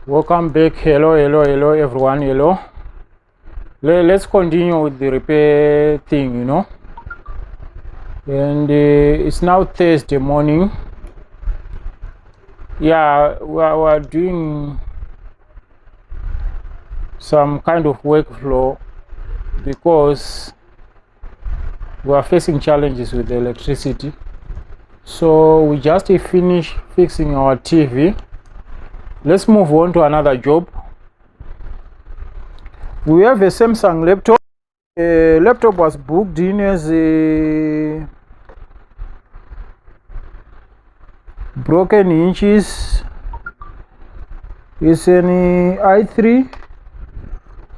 Welcome back. Hello everyone. Hello. Let's continue with the repair thing, and it's now Thursday morning. Yeah, we're doing some kind of workflow because we are facing challenges with the electricity. So we just finished fixing our TV. Let's move on to another job. We have a Samsung laptop. A laptop was booked in as a broken Hinges. It's an i3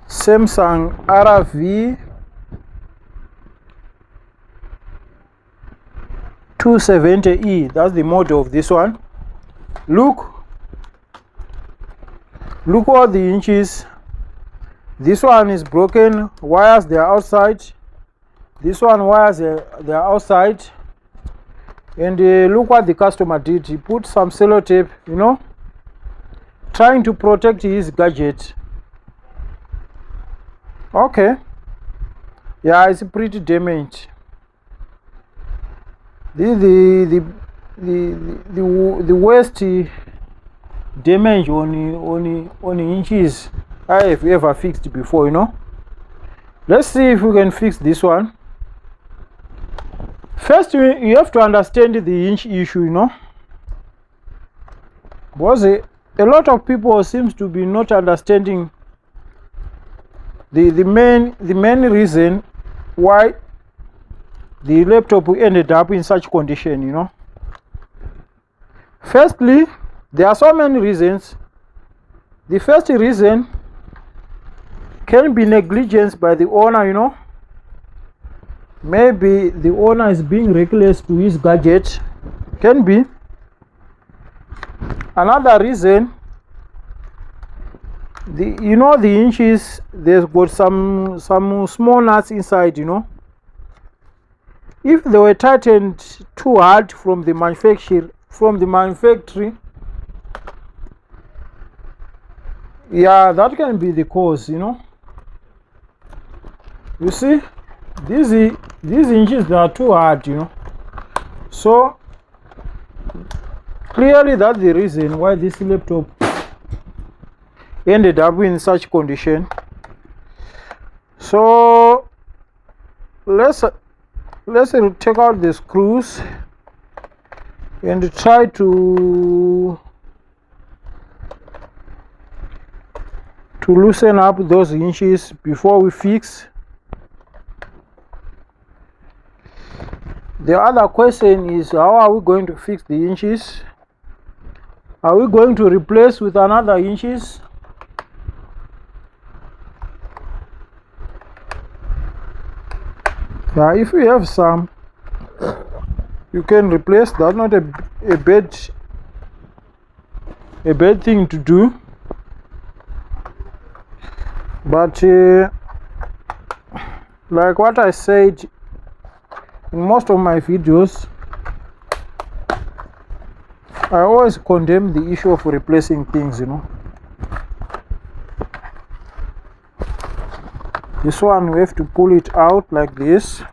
Samsung RV 270E. That's the model of this one. Look all the inches. This one is broken, wires they are outside. This one wires they are outside. And look what the customer did. He put some sellotape, trying to protect his gadget. Okay, yeah, it's pretty damaged. The worst damage on inches I have ever fixed before, Let's see if we can fix this one. First, you have to understand the inch issue, Because a lot of people seems to be not understanding the main reason why the laptop ended up in such condition, Firstly, there are so many reasons. The first reason can be negligence by the owner, Maybe the owner is being reckless to his gadget. Can be. Another reason, the inches, there's got some small nuts inside, If they were tightened too hard from the manufacturer, yeah, that can be the cause, You see, these inches, they are too hard, So clearly that's the reason why this laptop ended up in such condition. So let's take out the screws and try to loosen up those inches before we fix. The other question is, how are we going to fix the inches? Are we going to replace with another inches? Yeah, if you have some, you can replace. That's not a bad thing to do. But like what I said in most of my videos, I always condemn the issue of replacing things, This one, we have to pull it out like this.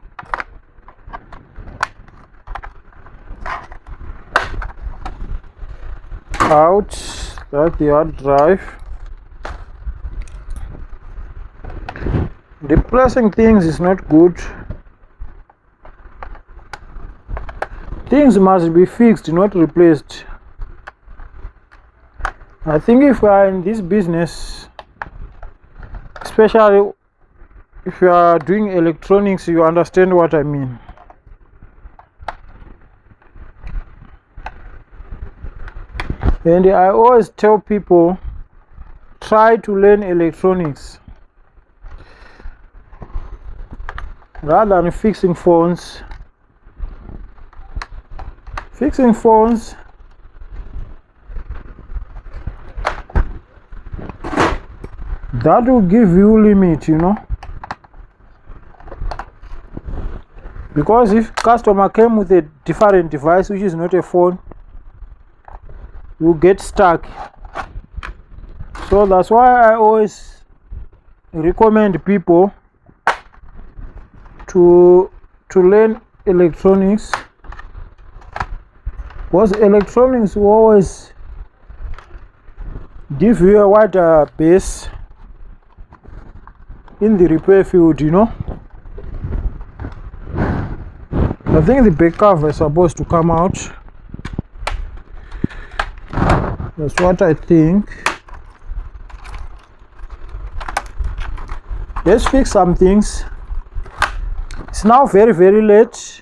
Out. That's the hard drive. Replacing things is not good. Things must be fixed, not replaced. I think if we are in this business, especially if you are doing electronics, you understand what I mean. And I always tell people, try to learn electronics rather than fixing phones. Fixing phones, that will give you limit, Because if customer came with a different device which is not a phone, you get stuck. So that's why I always recommend people to learn electronics, because electronics will always give you a wider base in the repair field, you know. I think the back cover is supposed to come out. That's what I think. Let's fix some things. It's now very late,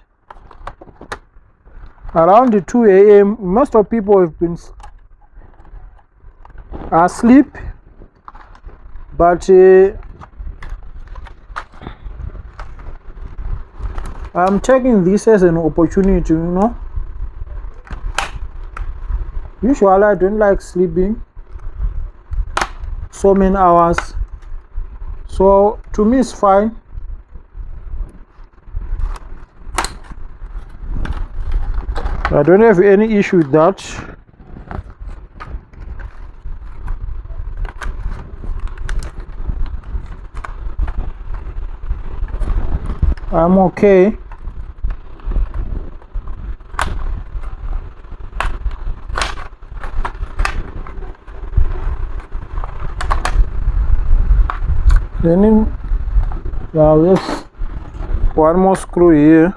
around 2 a.m. Most of people have been asleep, but I'm taking this as an opportunity, you know. Usually I don't like sleeping so many hours, so to me it's fine. I don't have any issue with that. I'm okay. Then there's one more screw here.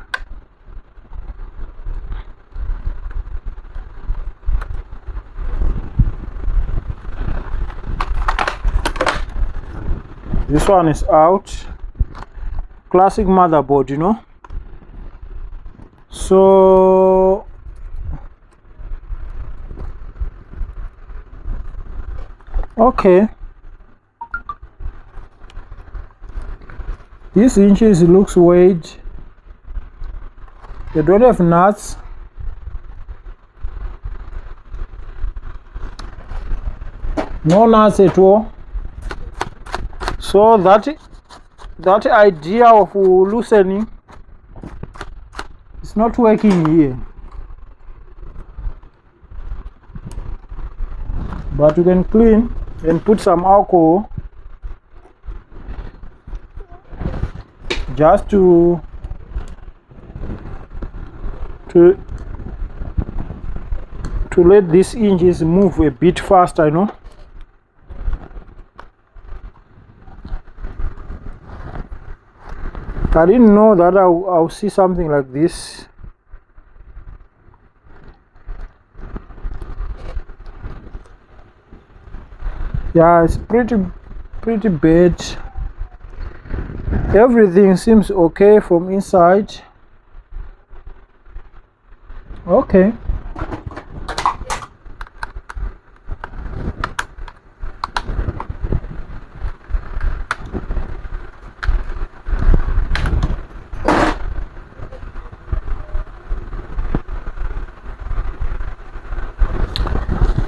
This one is out. Classic motherboard, you know. So okay, these hinges looks weird. They don't have nuts. No nuts at all. So that idea of loosening is not working here, but you can clean and put some alcohol just to let these hinges move a bit faster, you know. I didn't know that I'll see something like this. Yeah, it's pretty bad. Everything seems okay from inside. Okay.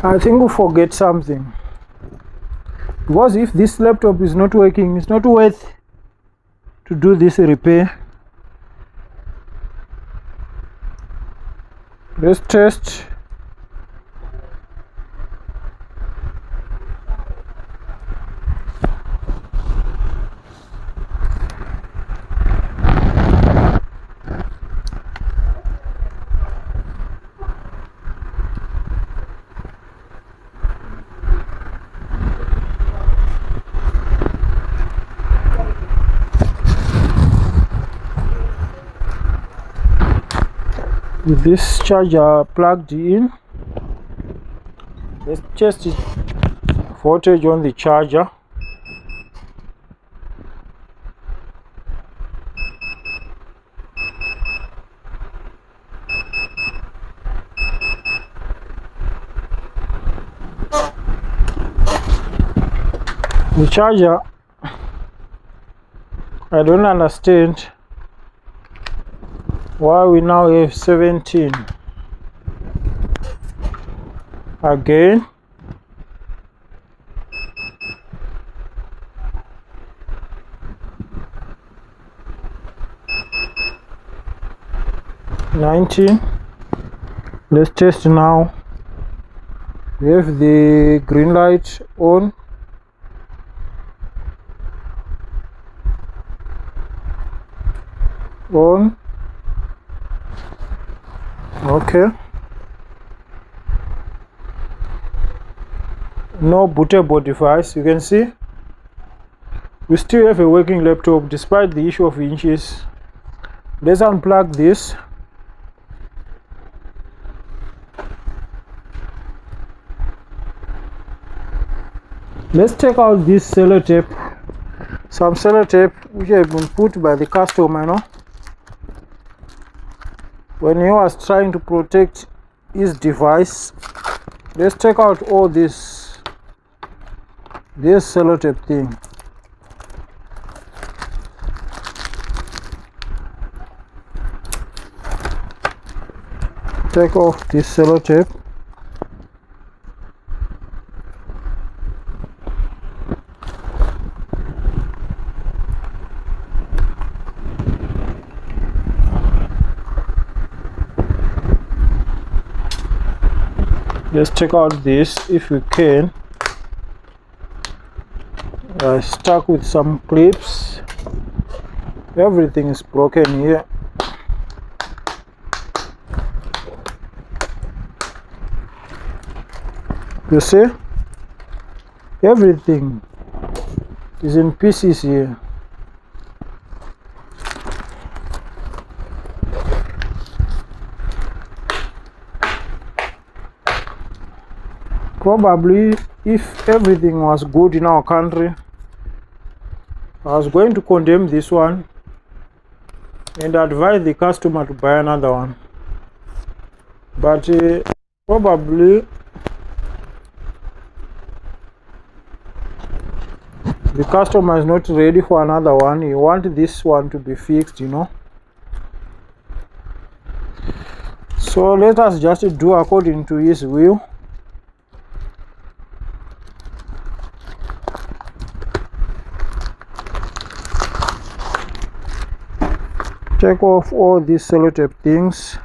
I think we forget something, because if this laptop is not working, it's not worth to do this repair. Let's test. With this charger plugged in, let's test the voltage on the charger. The charger, I don't understand why we now have 17. Again, $19. Let's test now. We have the green light on. on. Okay, no bootable device. You can see we still have a working laptop despite the issue of Hinges. Let's unplug this. Let's take out this sellotape, some sellotape which have been put by the customer, you know, when he was trying to protect his device. Let's take out all this sellotape thing. Take off this sellotape. Let's check out this if we can. Stuck with some clips. Everything is broken here. You see? Everything is in pieces here. Probably if everything was good in our country, I was going to condemn this one and advise the customer to buy another one. But probably the customer is not ready for another one. He wants this one to be fixed, you know. So let us just do according to his will. Take off all these sellotape things.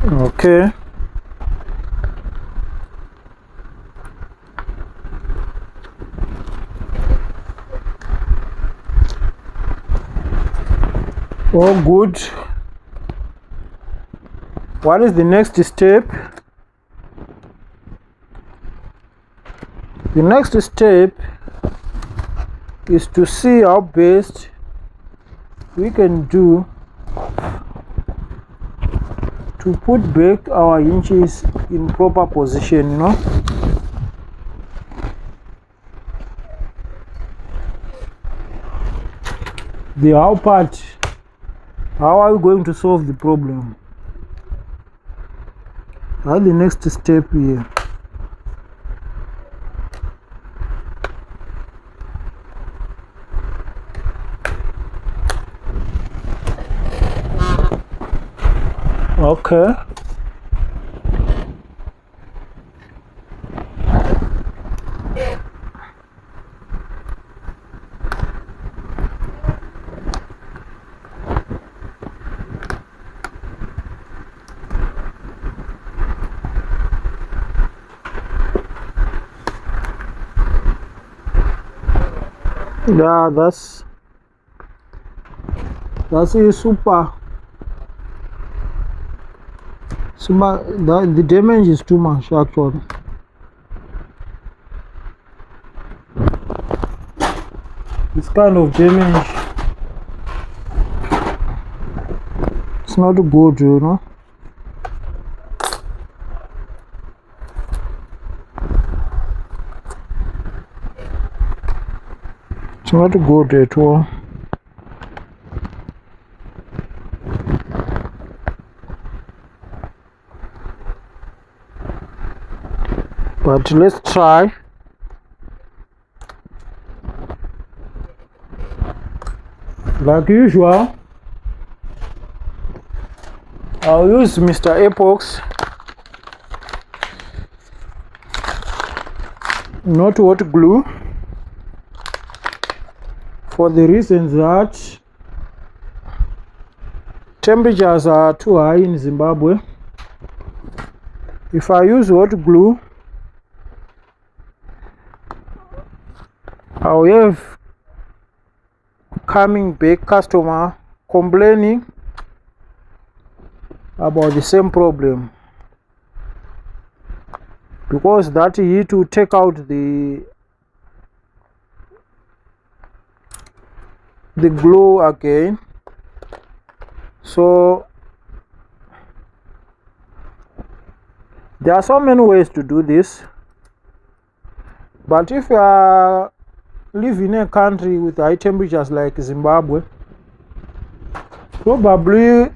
Okay. Oh, good. What is the next step? The next step is to see how best we can do to put back our hinges in proper position, you know. The how part. How are we going to solve the problem? That's the next step here. Okay. Yeah, that's super. The damage is too much actually. This kind of damage, it's not good, you know. It's not good at all. But let's try. Like usual, I'll use Mr. Epox not hot glue, for the reason that temperatures are too high in Zimbabwe. If I use hot glue, I'll have coming back customer complaining about the same problem, because that heat will take out the glue again. So there are so many ways to do this, but if you are living in a country with high temperatures like Zimbabwe, probably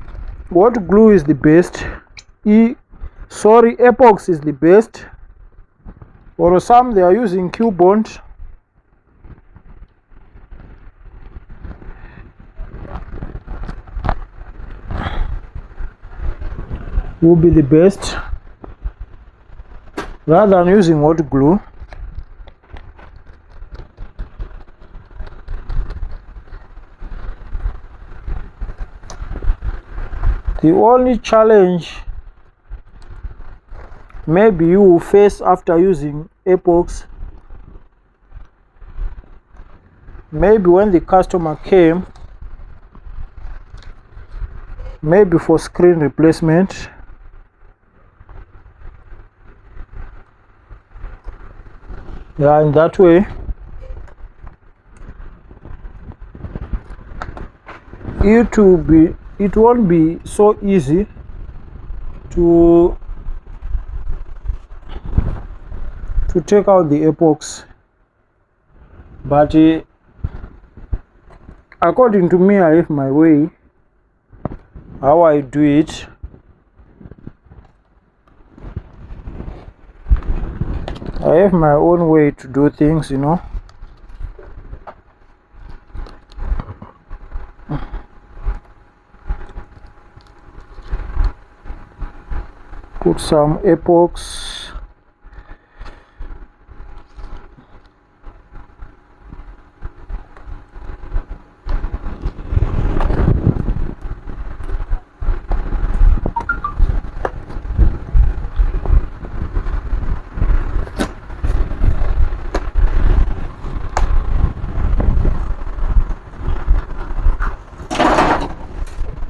hot glue is the best. Epox is the best, or some they are using Q-bond. Will be the best rather than using hot glue. The only challenge maybe you will face after using epox, maybe when the customer came, maybe for screen replacement, yeah, in that way it won't be so easy to take out the epox. But according to me, I have my way how I do it. I have my own way to do things, you know. Put some epox.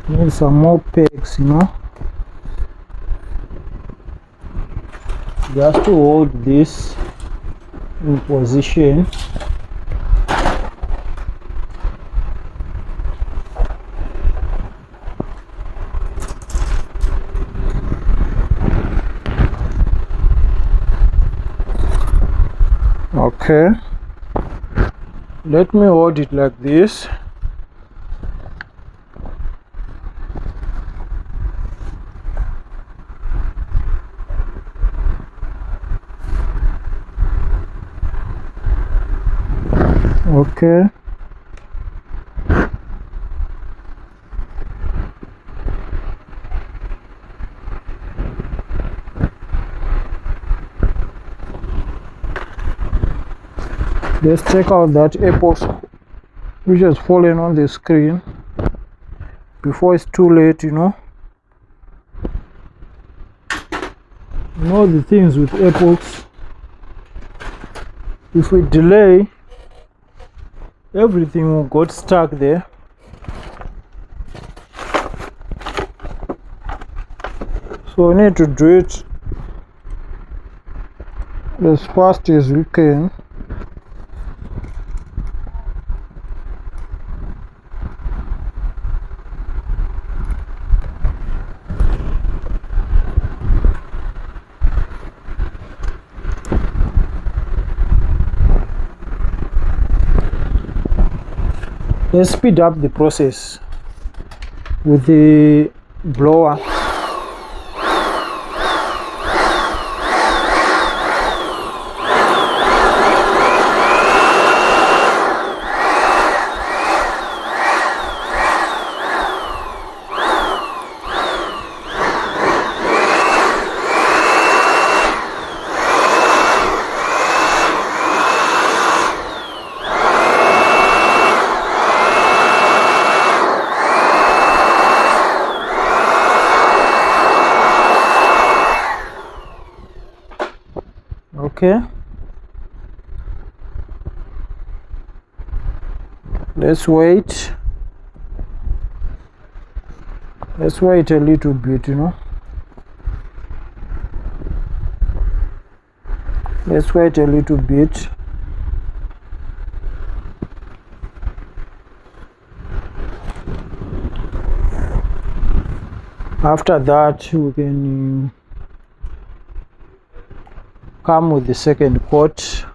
Need some more pegs, you know, just to hold this in position. Okay, let me hold it like this. Okay, let's check out that epox which has fallen on the screen before it's too late, you know. You know the things with epox, if we delay, everything will get stuck there. So we need to do it as fast as we can. Let's speed up the process with the blower. Okay, let's wait a little bit, you know. Let's wait a little bit. After that, we can come with the second coat.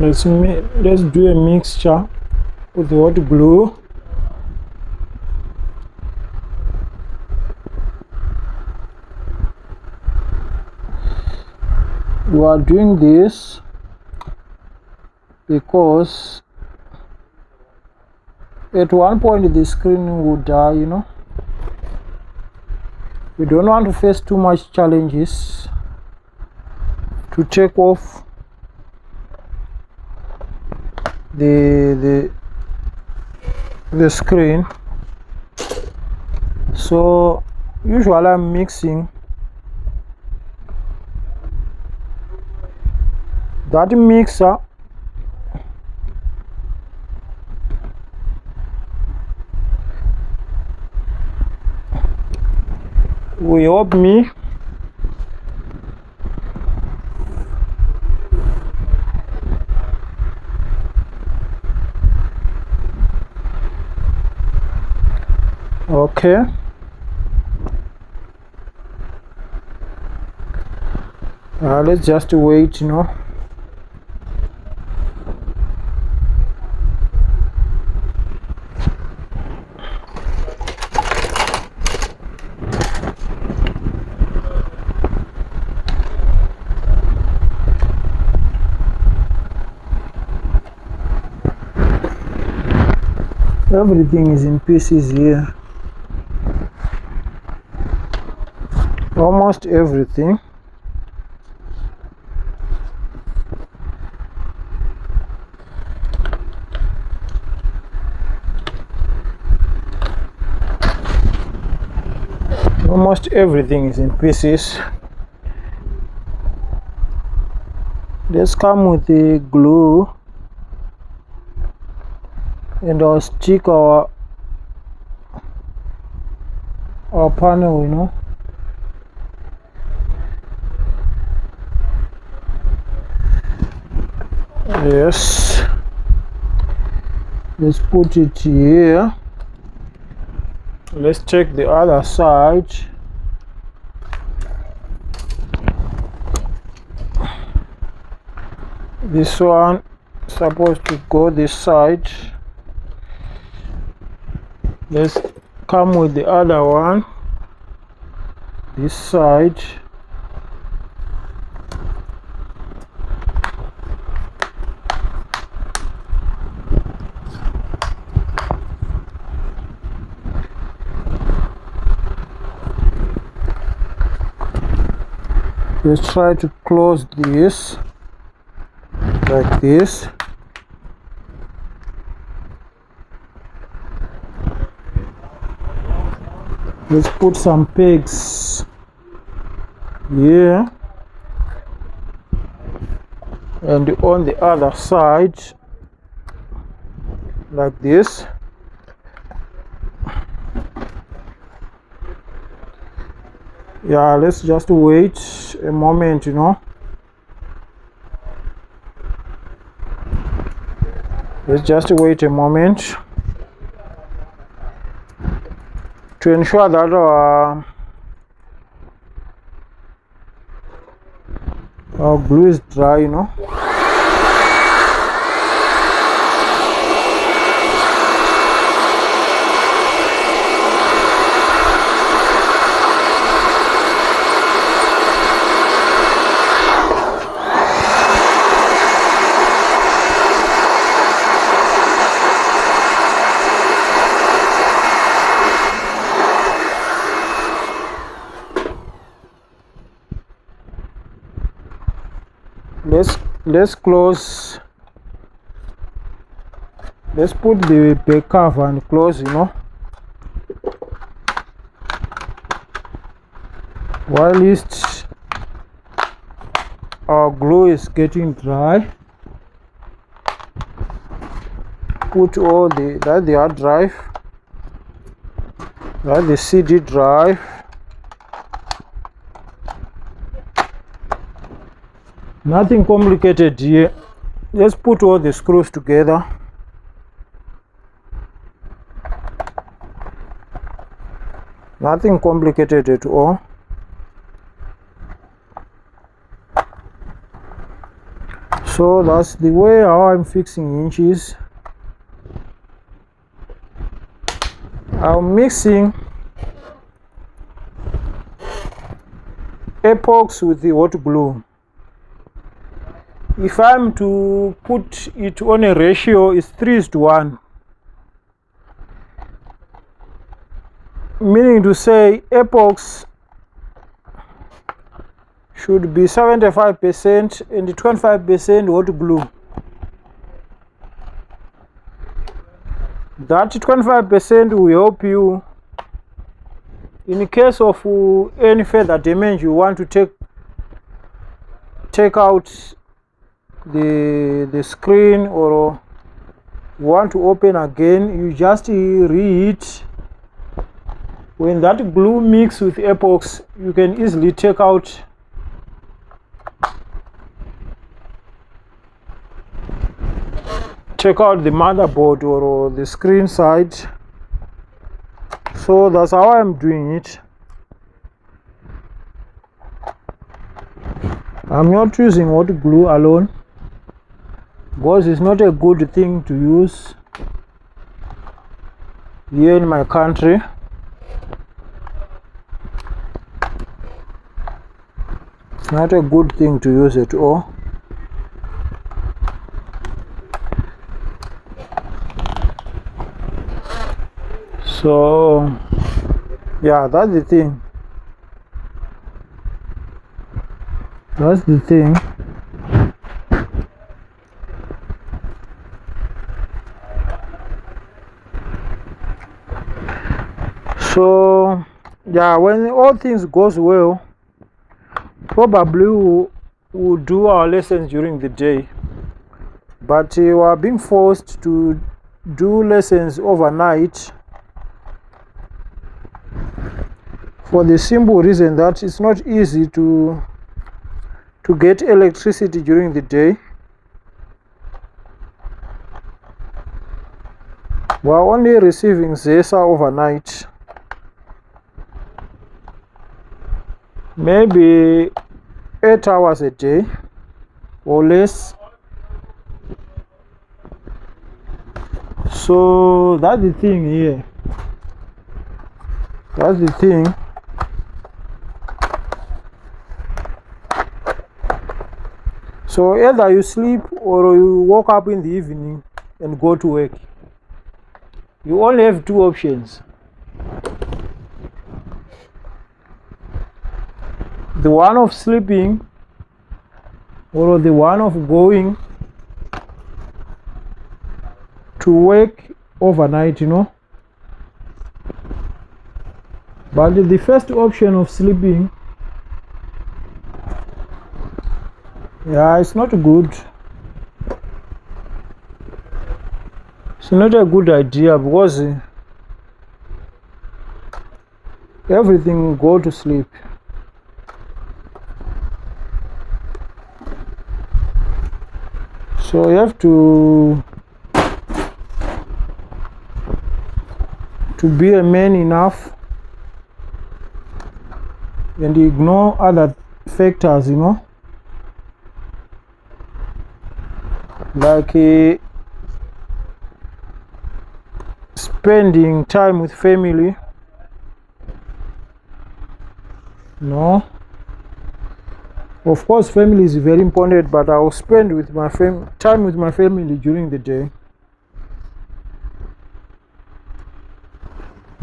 Let's do a mixture with hot glue. We are doing this because at one point the screen will die, you know. We don't want to face too much challenges to take off the screen. So usually I'm mixing that mixer will help me okay. Let's just wait, you know. Everything is in pieces here. Almost everything. Almost everything is in pieces. Let's come with the glue and I'll stick our panel, you know. Yes, let's put it here. Let's check the other side. This one supposed to go this side. Let's come with the other one this side. Let's try to close this like this. Let's put some pegs here and on the other side like this. Yeah, let's just wait a moment, you know. Let's just wait a moment to ensure that our glue is dry, you know. Let's close. Let's put the back cover and close, you know, whilst our glue is getting dry. Put all that's the hard drive, that's the CD drive. Nothing complicated here. Let's put all the screws together. Nothing complicated at all. So that's the way how I'm fixing hinges. I'm mixing epoxy with the hot glue. If I'm to put it on a ratio, it's 3:1. Meaning to say epoxy should be 75% and 25% hot glue. That 25% will help you in case of any further damage. You want to take out the screen, or want to open again, you just reheat. When that glue mix with epoxy, you can easily take out the motherboard or the screen side. So that's how I'm doing it. I'm not using hot glue alone because it's not a good thing to use here in my country. It's not a good thing to use at all. So yeah, that's the thing. That's the thing. So yeah, when all things goes well, probably we'll do our lessons during the day, but we are being forced to do lessons overnight for the simple reason that it's not easy to get electricity during the day. We are only receiving ZESA overnight, maybe 8 hours a day or less. So that's the thing here. That's the thing. So either you sleep or you wake up in the evening and go to work. You only have two options. The one of sleeping or the one of going to work overnight, you know. But the first option of sleeping, yeah, it's not good. It's not a good idea because everything will go to sleep. So you have to be a man enough and ignore other factors, you know, like spending time with family. No, of course family is very important, but I will spend with my time with my family during the day,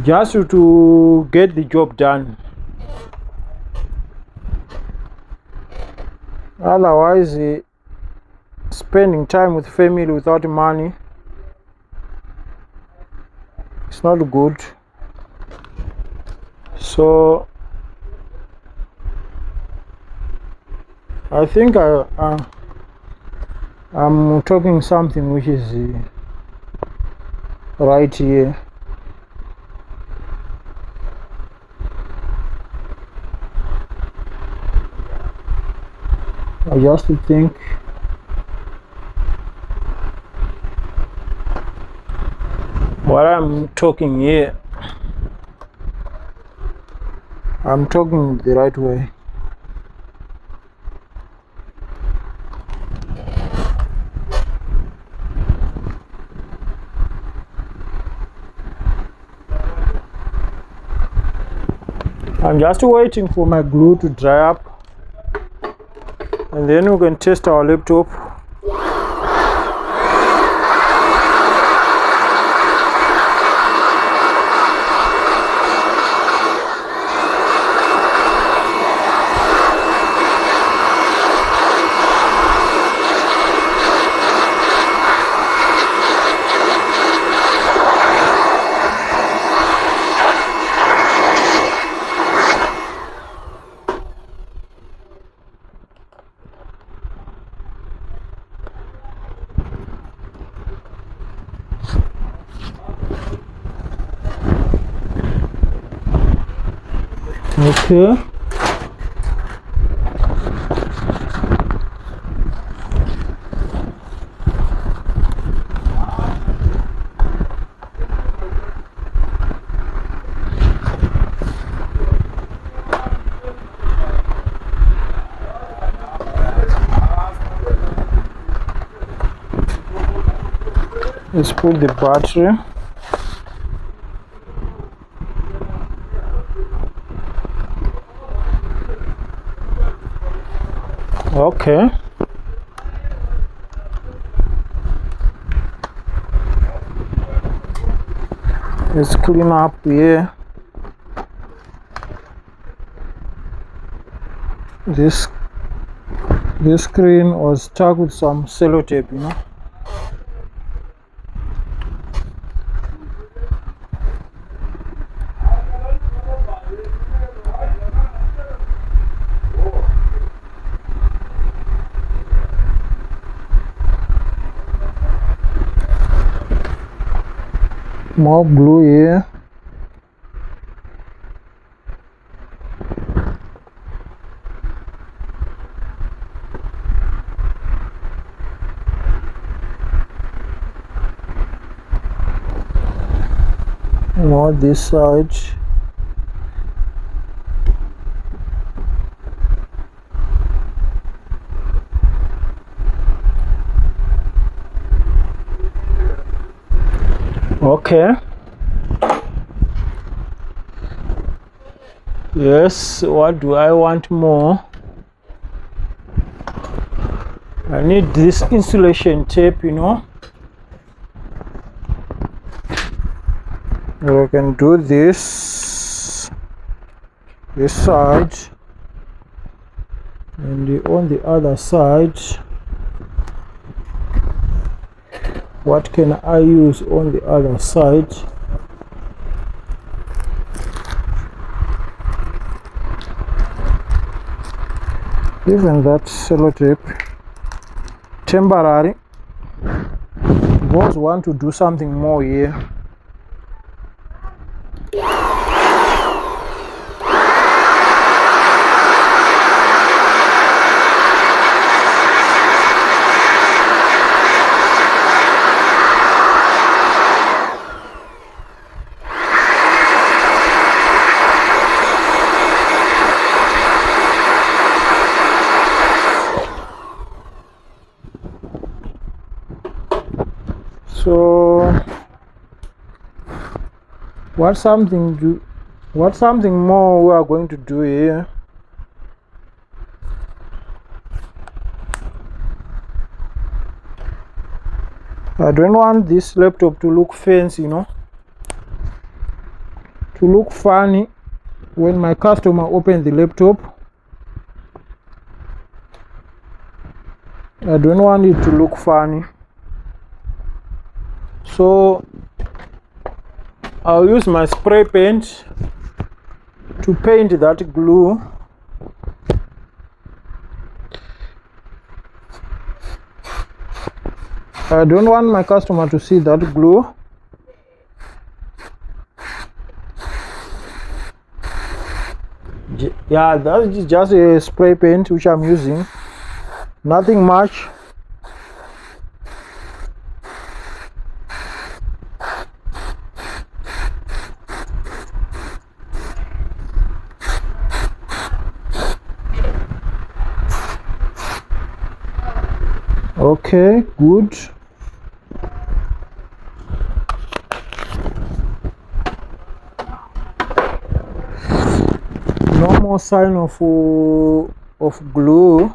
just to get the job done. Otherwise, spending time with family without money, it's not good. So I think I'm talking something which is right here. I just think what I'm talking here, I'm talking the right way. I'm just waiting for my glue to dry up, and then we can test our laptop. Okay. Let's put the battery. Okay. Let's clean up here. This screen was stuck with some sellotape, you know. More glue here. More this side. Okay. Yes, what do I want more? I need this insulation tape, you know. I can do this side, and on the other side, what can I use on the other side? Even that sellotape, temporary. Boss want to do something more here. So what something more we are going to do here? I don't want this laptop to look fancy, you know, to look funny when my customer opens the laptop. I don't want it to look funny. So I'll use my spray paint to paint that glue. I don't want my customer to see that glue. Yeah, that's just a spray paint which I'm using. Nothing much. Okay, good. No more sign of glue.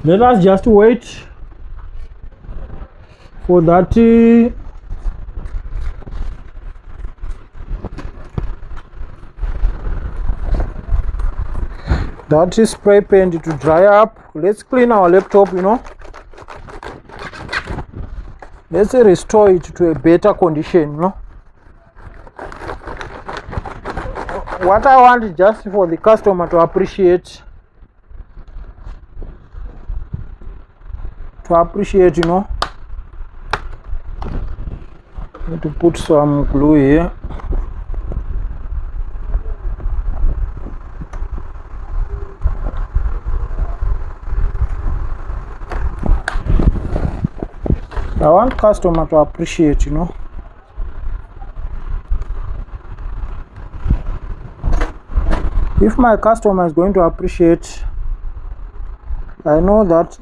Let us just wait for that spray paint to dry up. Let's clean our laptop, you know. Let's restore it to a better condition, you know. What I want is just for the customer to appreciate. You know. Need to put some glue here. I want customer to appreciate, you know. If my customer is going to appreciate, I know that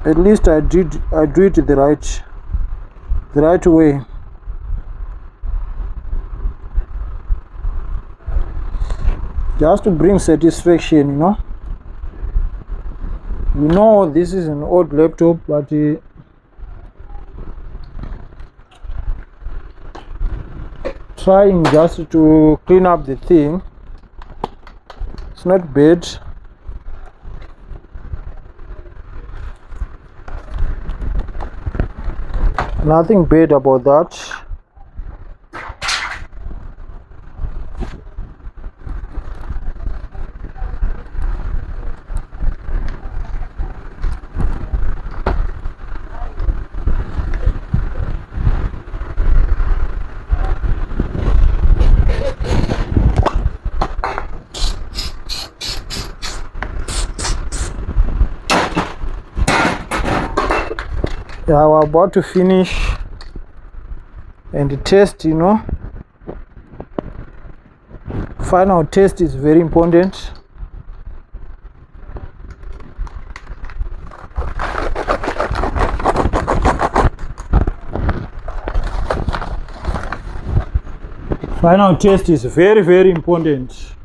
at least I do it the right way. Just to bring satisfaction, you know. You know, this is an old laptop, but trying just to clean up the thing. It's not bad. Nothing bad about that. Yeah, we're about to finish and test, you know. Final test is very important. Final test is very, very important.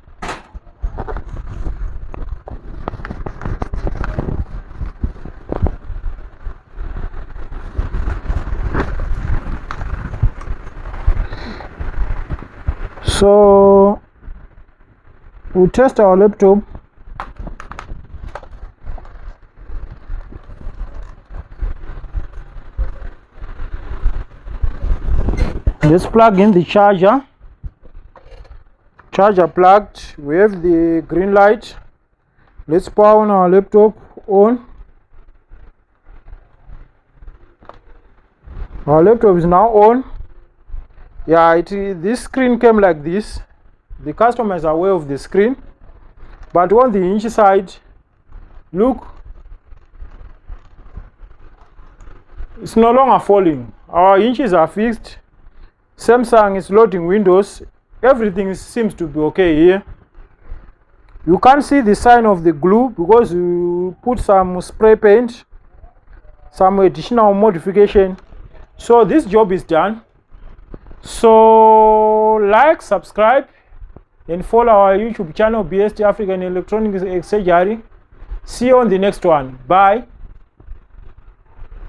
So we'll test our laptop. Let's plug in the charger. Charger plugged. We have the green light. Let's power on our laptop on. Our laptop is now on. Yeah, this screen came like this. The customer is aware of the screen, but on the Hinge side, look, it's no longer falling. Our hinges are fixed. Samsung is loading Windows. Everything seems to be okay here. You can't see the sign of the glue because you put some spray paint, some additional modification. So this job is done. So like, subscribe, and follow our YouTube channel, BST African Electronics Surgery. See you on the next one. Bye.